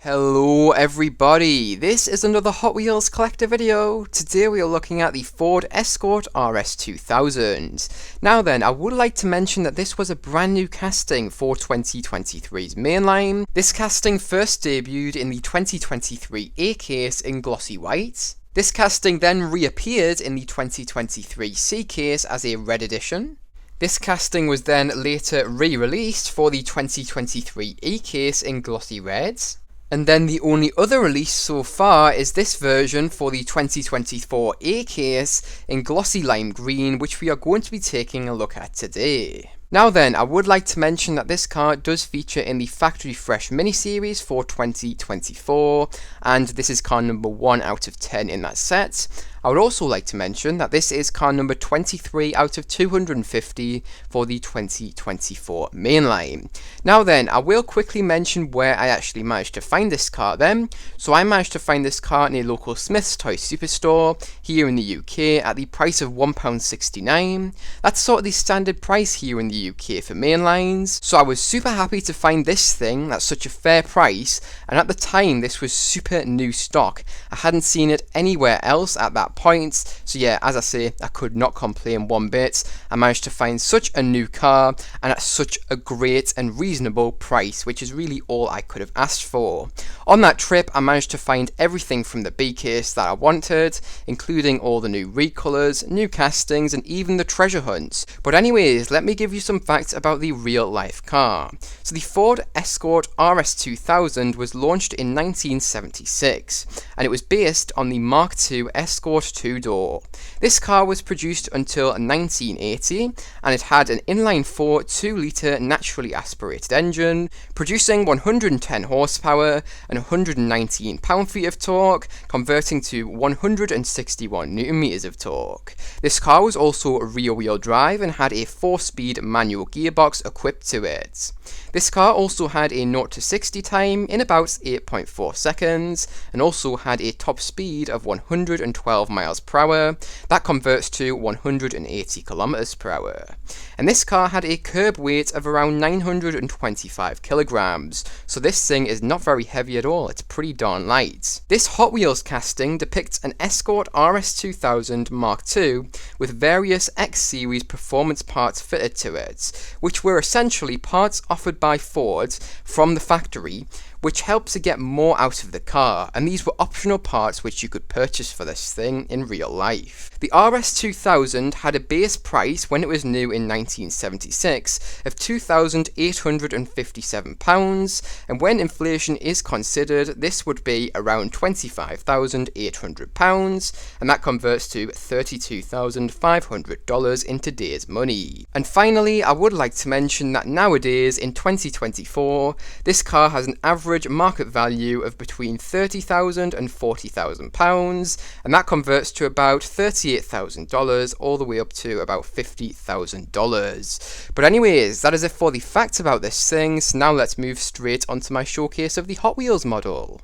Hello everybody, this is another Hot Wheels collector video. Today we are looking at the Ford Escort RS2000. Now then, I would like to mention that this was a brand new casting for 2023's mainline. This casting first debuted in the 2023 A case in glossy white. This casting then reappeared in the 2023 C case as a red edition. This casting was then later re-released for the 2023 E case in glossy reds. And then the only other release so far is this version for the 2024 A case in glossy lime green, which we are going to be taking a look at today. Now then, I would like to mention that this car does feature in the Factory Fresh miniseries for 2024, and this is car number 1 out of 10 in that set. I would also like to mention that this is car number 23 out of 250 for the 2024 mainline. Now then, I will quickly mention where I actually managed to find this car then. So I managed to find this car in a local Smyth's toy superstore here in the UK at the price of £1.69. That's sort of the standard price here in the UK for mainlines. So I was super happy to find this thing at such a fair price, and at the time this was super new stock. I hadn't seen it anywhere else at that point, so yeah, as I say, I could not complain one bit. I managed to find such a new car and at such a great and reasonable price, which is really all I could have asked for. On that trip, I managed to find everything from the B case that I wanted, including all the new recolours, new castings, and even the treasure hunts. But anyways, let me give you some facts about the real life car. So the Ford Escort RS2000 was launched in 1976, and it was based on the Mark II Escort 2-door. This car was produced until 1980, and it had an inline-4 2-litre naturally aspirated engine, producing 110 horsepower and 119 pound-feet of torque, converting to 161 Nm of torque. This car was also rear-wheel drive and had a 4-speed manual gearbox equipped to it. This car also had a 0 to 60 time in about 8.4 seconds, and also had a top speed of 112 miles per hour. That converts to 180 kilometers per hour. And this car had a curb weight of around 925 kilograms, so this thing is not very heavy at all, it's pretty darn light. This Hot Wheels casting depicts an Escort RS2000 Mark II with various X-Series performance parts fitted to it, which were essentially parts offered by Ford from the factory, which helps to get more out of the car, and these were optional parts which you could purchase for this thing in real life. The RS2000 had a base price when it was new in 1976 of £2,857, and when inflation is considered, this would be around £25,800, and that converts to $32,500 in today's money. And finally, I would like to mention that nowadays, in 2024, this car has an average market value of between £30,000 and £40,000, and that converts to about $38,000 all the way up to about $50,000. But anyways, that is it for the facts about this thing, so now let's move straight onto my showcase of the Hot Wheels model.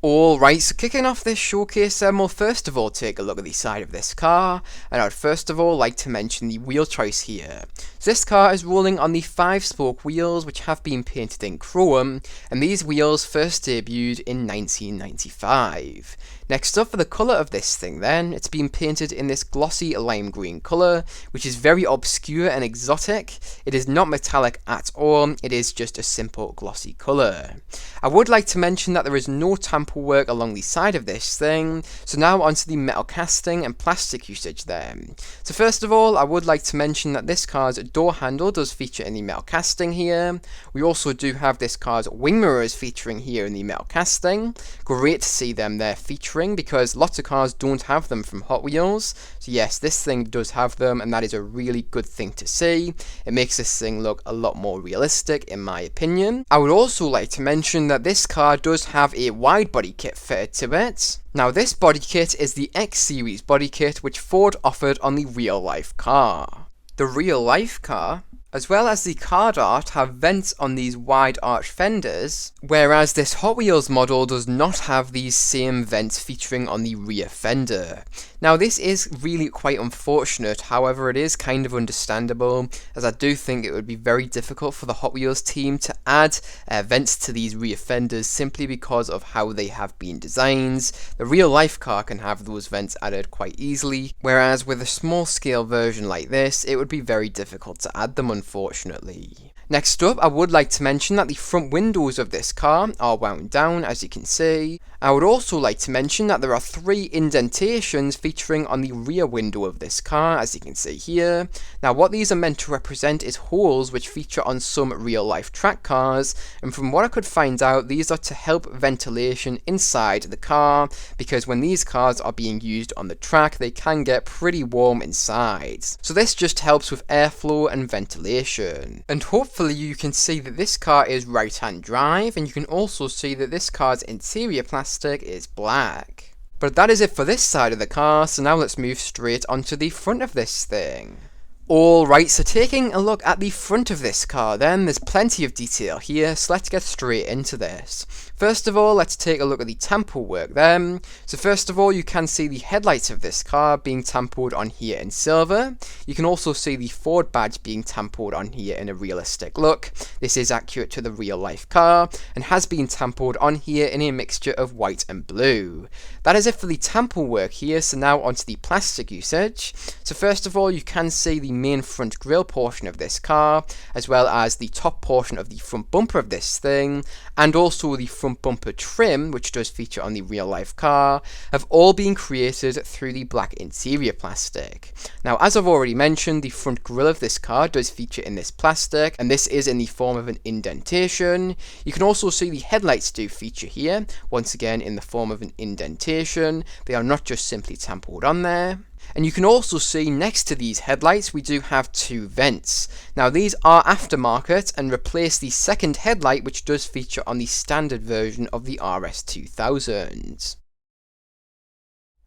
Alright, so kicking off this showcase, we'll first of all take a look at the side of this car, and I'd first of all like to mention the wheel choice here. So this car is rolling on the 5-spoke wheels, which have been painted in chrome, and these wheels first debuted in 1995. Next up, for the colour of this thing then, it's been painted in this glossy lime green colour, which is very obscure and exotic. It is not metallic at all, it is just a simple glossy colour. I would like to mention that there is no tamper work along the side of this thing, so now onto the metal casting and plastic usage there. So first of all, I would like to mention that this car's door handle does feature in the metal casting here. We also do have this car's wing mirrors featuring here in the metal casting. Great to see them there featuring, because lots of cars don't have them from Hot Wheels. So yes, this thing does have them, and that is a really good thing to see. It makes this thing look a lot more realistic in my opinion. I would also like to mention that this car does have a wide body kit fitted to it. Now this body kit is the X-Series body kit which Ford offered on the real life car. The real life car As well as the card art have vents on these wide arch fenders, whereas this Hot Wheels model does not have these same vents featuring on the rear fender. Now this is really quite unfortunate, however it is kind of understandable, as I do think it would be very difficult for the Hot Wheels team to add vents to these rear fenders simply because of how they have been designed. The real life car can have those vents added quite easily, whereas with a small scale version like this, it would be very difficult to add them unfortunately. Next up, I would like to mention that the front windows of this car are wound down, as you can see. I would also like to mention that there are 3 indentations featuring on the rear window of this car, as you can see here. Now what these are meant to represent is holes which feature on some real life track cars, and from what I could find out, these are to help ventilation inside the car, because when these cars are being used on the track, they can get pretty warm inside. So this just helps with airflow and ventilation. And hopefully you can see that this car is right-hand drive, and you can also see that this car's interior plastic is black. But that is it for this side of the car, so now let's move straight onto the front of this thing. Alright, so taking a look at the front of this car then, there's plenty of detail here, so let's get straight into this. First of all, let's take a look at the temple work then. So first of all, you can see the headlights of this car being templed on here in silver. You can also see the Ford badge being templed on here in a realistic look. This is accurate to the real life car, and has been templed on here in a mixture of white and blue. That is it for the temple work here, so now onto the plastic usage. So first of all, you can see the main front grille portion of this car, as well as the top portion of the front bumper of this thing, and also the front bumper trim, which does feature on the real life car, have all been created through the black interior plastic. Now as I've already mentioned, the front grille of this car does feature in this plastic, and this is in the form of an indentation. You can also see the headlights do feature here, once again in the form of an indentation. They are not just simply templed on there. And you can also see next to these headlights we do have 2 vents. Now these are aftermarket and replace the second headlight which does feature on the standard version of the RS2000.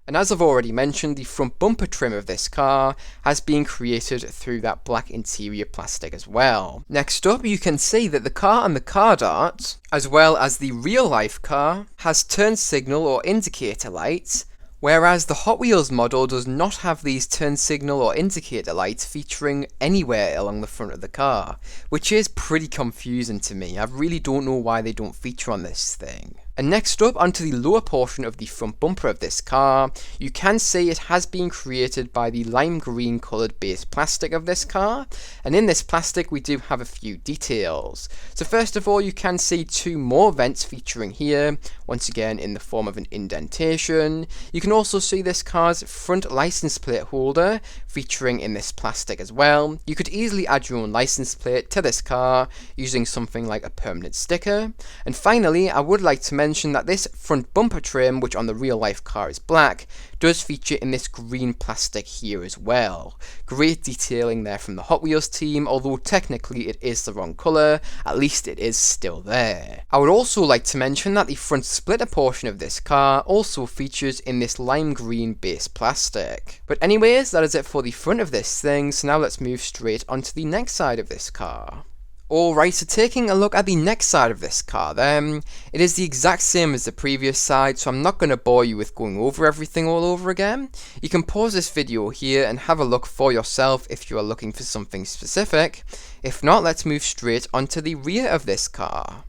And as I've already mentioned, the front bumper trim of this car has been created through that black interior plastic as well. Next up, you can see that the car on the card art, as well as the real life car, has turn signal or indicator lights, whereas the Hot Wheels model does not have these turn signal or indicator lights featuring anywhere along the front of the car, which is pretty confusing to me. I really don't know why they don't feature on this thing. And next up, onto the lower portion of the front bumper of this car, you can see it has been created by the lime green coloured base plastic of this car, and in this plastic we do have a few details. So first of all, you can see 2 more vents featuring here, once again in the form of an indentation. You can also see this car's front license plate holder featuring in this plastic as well. You could easily add your own license plate to this car using something like a permanent sticker. And finally, I would like to mention that this front bumper trim, which on the real life car is black, does feature in this green plastic here as well. Great detailing there from the Hot Wheels team, although technically it is the wrong colour, at least it is still there. I would also like to mention that the front splitter portion of this car also features in this lime green base plastic. But anyways, that is it for the front of this thing, so now let's move straight onto the next side of this car. Alright, so taking a look at the next side of this car then, it is the exact same as the previous side, so I'm not going to bore you with going over everything all over again. You can pause this video here and have a look for yourself if you are looking for something specific. If not, let's move straight onto the rear of this car.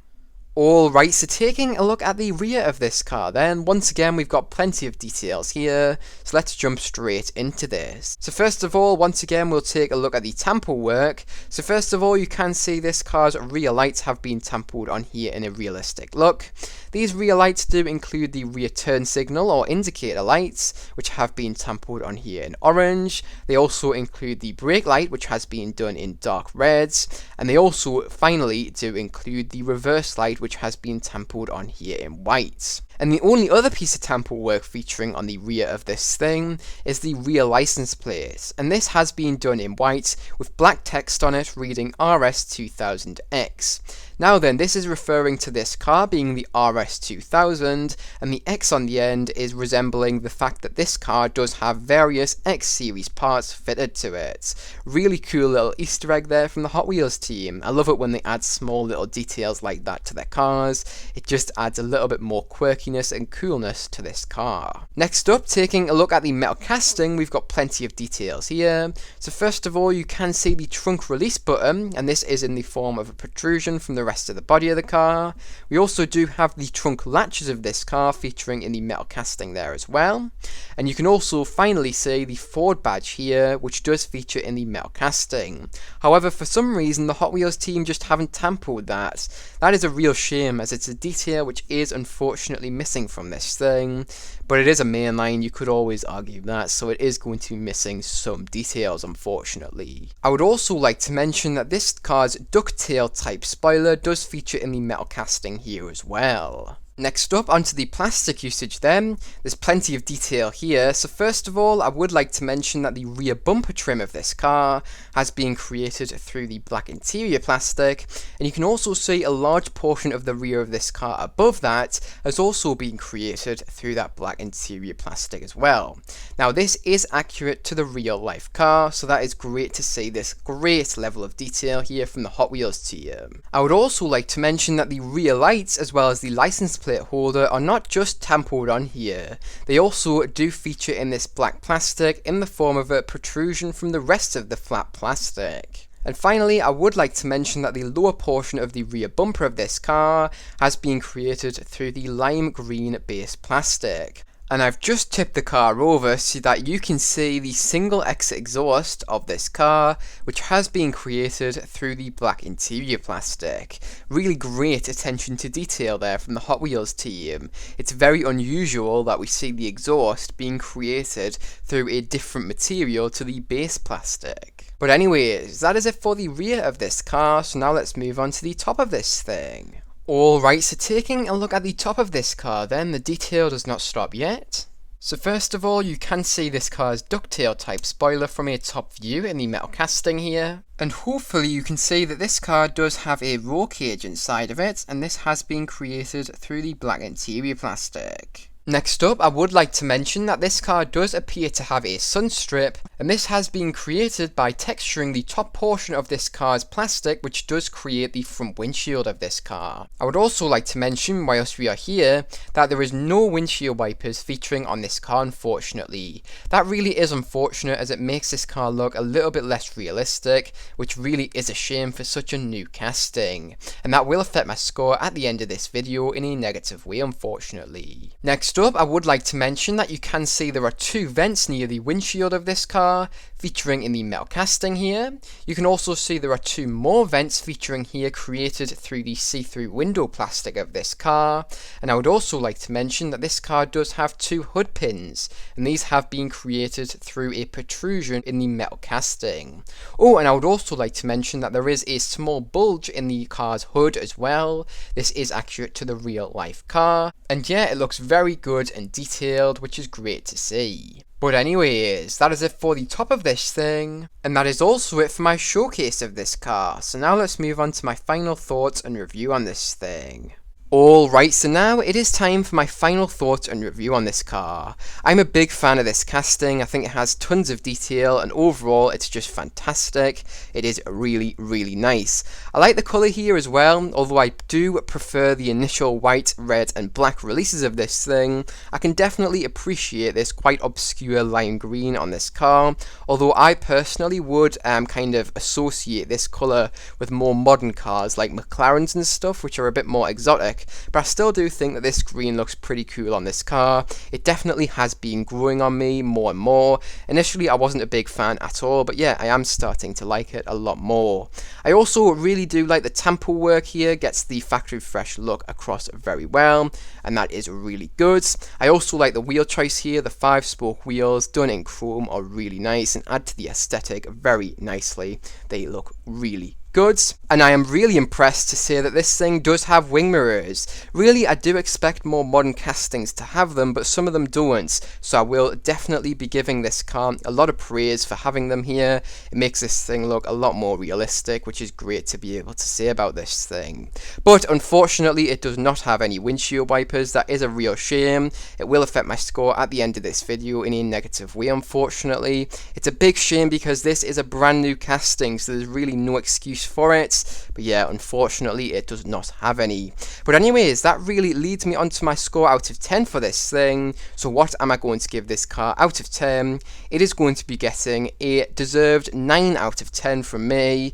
Alright, so taking a look at the rear of this car then, once again we've got plenty of details here, so let's jump straight into this. So first of all, once again we'll take a look at the temple work. So first of all, you can see this car's rear lights have been templed on here in a realistic look. These rear lights do include the rear turn signal or indicator lights, which have been templed on here in orange. They also include the brake light, which has been done in dark reds, and they also finally do include the reverse light, which has been templed on here in white. And the only other piece of temple work featuring on the rear of this thing is the rear license plate, and this has been done in white with black text on it reading RS2000X. Now then, this is referring to this car being the RS2000, and the X on the end is resembling the fact that this car does have various X series parts fitted to it. Really cool little Easter egg there from the Hot Wheels team. I love it when they add small little details like that to their cars. It just adds a little bit more quirkiness and coolness to this car. Next up, taking a look at the metal casting, we've got plenty of details here. So first of all, you can see the trunk release button, and this is in the form of a protrusion from the rest of the body of the car. We also do have the trunk latches of this car featuring in the metal casting there as well. And you can also finally see the Ford badge here, which does feature in the metal casting. However, for some reason, the Hot Wheels team just haven't templed that. That is a real shame, as it's a detail which is unfortunately missing from this thing. But it is a mainline, you could always argue that, so it is going to be missing some details, unfortunately. I would also like to mention that this car's ducktail type spoiler does feature in the metal casting here as well. Next up, onto the plastic usage then. There's plenty of detail here, so first of all, I would like to mention that the rear bumper trim of this car has been created through the black interior plastic, and you can also see a large portion of the rear of this car above that has also been created through that black interior plastic as well. Now this is accurate to the real life car, so that is great to see this great level of detail here from the Hot Wheels team. I would also like to mention that the rear lights as well as the license plate holder are not just templed on here, they also do feature in this black plastic in the form of a protrusion from the rest of the flat plastic. And finally, I would like to mention that the lower portion of the rear bumper of this car has been created through the lime green base plastic. And I've just tipped the car over so that you can see the single exit exhaust of this car, which has been created through the black interior plastic. Really great attention to detail there from the Hot Wheels team. It's very unusual that we see the exhaust being created through a different material to the base plastic. But anyways, that is it for the rear of this car, so now let's move on to the top of this thing. Alright, so taking a look at the top of this car then, the detail does not stop yet. So first of all, you can see this car's ducktail type spoiler from a top view in the metal casting here. And hopefully you can see that this car does have a roll cage inside of it, and this has been created through the black interior plastic. Next up, I would like to mention that this car does appear to have a sun strip, and this has been created by texturing the top portion of this car's plastic, which does create the front windshield of this car. I would also like to mention, whilst we are here, that there is no windshield wipers featuring on this car, unfortunately. That really is unfortunate, as it makes this car look a little bit less realistic, which really is a shame for such a new casting. And that will affect my score at the end of this video in a negative way, unfortunately. Next up, I would like to mention that you can see there are two vents near the windshield of this car, featuring in the metal casting here. You can also see there are two more vents featuring here created through the see-through window plastic of this car. And I would also like to mention that this car does have two hood pins, and these have been created through a protrusion in the metal casting. Oh, and I would also like to mention that there is a small bulge in the car's hood as well. This is accurate to the real life car, and yeah, it looks very good and detailed, which is great to see. But anyways, that is it for the top of this thing, and that is also it for my showcase of this car. So now let's move on to my final thoughts and review on this thing. Alright, so now it is time for my final thoughts and review on this car. I'm a big fan of this casting. I think it has tons of detail, and overall it's just fantastic. It is really, really nice. I like the colour here as well, although I do prefer the initial white, red and black releases of this thing. I can definitely appreciate this quite obscure lime green on this car, although I personally would kind of associate this colour with more modern cars like McLarens and stuff, which are a bit more exotic. But I still do think that this green looks pretty cool on this car. It definitely has been growing on me more and more. Initially I wasn't a big fan at all, but yeah, I am starting to like it a lot more. I also really do like the temple work here, gets the factory fresh look across very well, and that is really good. I also like the wheel choice here. The 5-spoke wheels done in chrome are really nice and add to the aesthetic very nicely. They look really good, and I am really impressed to say that this thing does have wing mirrors. Really, I do expect more modern castings to have them, but some of them don't, so I will definitely be giving this car a lot of praise for having them here. It makes this thing look a lot more realistic, which is great to be able to say about this thing. But unfortunately, it does not have any windshield wipers. That is a real shame. It will affect my score at the end of this video in a negative way, unfortunately. It's a big shame because this is a brand new casting, so there's really no excuse for it. But yeah, unfortunately, it does not have any. But anyways, that really leads me on to my score out of 10 for this thing. So what am I going to give this car out of 10? It is going to be getting a deserved 9 out of 10 from me.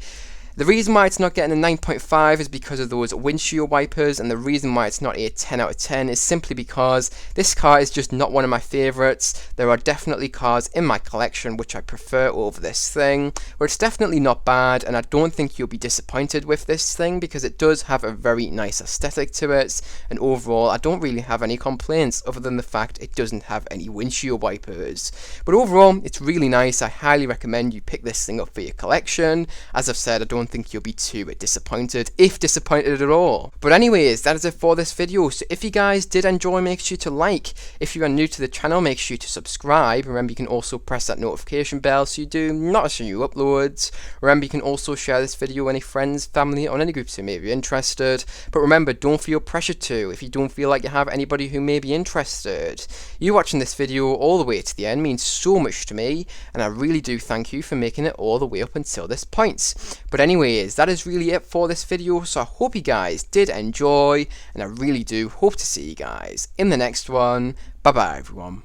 The reason why it's not getting a 9.5 is because of those windshield wipers, and the reason why it's not a 10 out of 10 is simply because this car is just not one of my favourites. There are definitely cars in my collection which I prefer over this thing, but it's definitely not bad, and I don't think you'll be disappointed with this thing because it does have a very nice aesthetic to it, and overall I don't really have any complaints other than the fact it doesn't have any windshield wipers. But overall, it's really nice. I highly recommend you pick this thing up for your collection. As I've said, I don't think you'll be too disappointed, if disappointed at all. But anyways, that is it for this video. So if you guys did enjoy, make sure to like. If you are new to the channel, make sure to subscribe. Remember, you can also press that notification bell so you do not miss new uploads. Remember, you can also share this video with any friends, family, or any groups who may be interested. But remember, don't feel pressured to if you don't feel like you have anybody who may be interested. You watching this video all the way to the end means so much to me, and I really do thank you for making it all the way up until this point. But anyways, that is really it for this video, so I hope you guys did enjoy, and I really do hope to see you guys in the next one. Bye bye everyone.